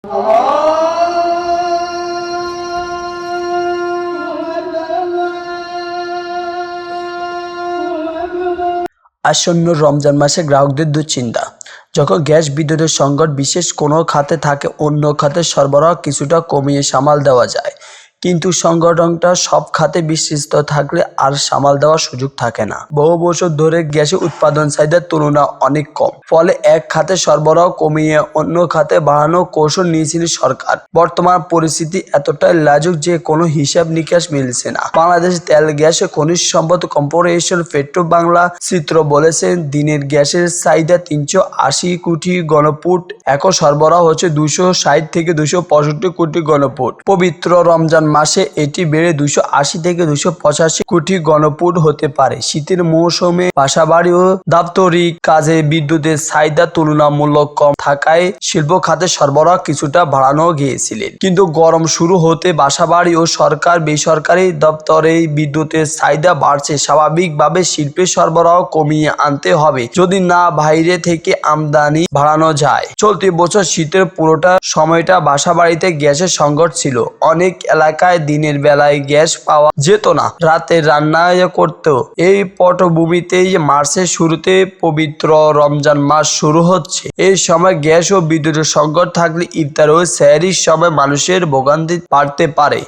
আসন্ন রমজান মাসে গ্রাহকদের দুশ্চিন্তা। যখন গ্যাস বিদ্যুতের সংকট বিশেষ কোনো খাতে থাকে, অন্য খাতে সরবরাহ কিছুটা কমিয়ে সামাল দেওয়া যায়, কিন্তু সংগঠনটা সব খাতে বিস্তৃত থাকলে আর সামাল দেওয়ার সুযোগ থাকে না। বহু বছর ধরে গ্যাসের উৎপাদন চাহিদার তুলনায় অনেক কম, ফলে এক খাতে সরবরাহ কমিয়ে অন্য খাতে বাড়ানোর কৌশল নিয়েছিল সরকার। বর্তমান পরিস্থিতি এতটাই লাজুক যে কোনো হিসাব নিকাশ মিলছে না। বাংলাদেশ তেল গ্যাস ও খনিজ সম্পদ কর্পোরেশন পেট্রো বাংলা চিত্র বলেছে, দিনের গ্যাসের চাহিদা 380 কোটি ঘনফুট, এখন সরবরাহ হচ্ছে 260 থেকে 265 কোটি ঘনফুট। পবিত্র রমজান মাসে এটি বেড়ে 280 থেকে 285 কোটি ঘনফুট হতে পারে। শীতের মৌসুমে বাসাবাড়ি ও দাপ্তরিক কাজে বিদ্যুতের চাহিদা তুলনামূলক কম থাকায় শিল্প খাতে সরবরাহ কিছুটা বাড়ানো গিয়েছিলেন, কিন্তু গরম শুরু হতে বাসাবাড়ি ও সরকার বেসরকারি দপ্তরে বিদ্যুতের চাহিদা বাড়ছে। স্বাভাবিকভাবে শিল্পের সরবরাহ কমিয়ে আনতে হবে যদি না বাইরে থেকে আমদানি বাড়ানো যায়। চলতি বছর শীতের পুরোটা সময়টা বাসাবাড়িতে গ্যাসের সংকট ছিল। অনেক এলাকায় দিনের বেলায় গ্যাস পাওয়া যেত না, রাতে রান্না করতেও। এই পটভূমিতেই মার্চের শুরুতে পবিত্র রমজান মাস শুরু হচ্ছে। এই সময় গ্যাস ও বিদ্যুতের সংকট থাকলে ইফতার ও সেহরির সময় মানুষের ভোগান্তি বাড়তে পারে।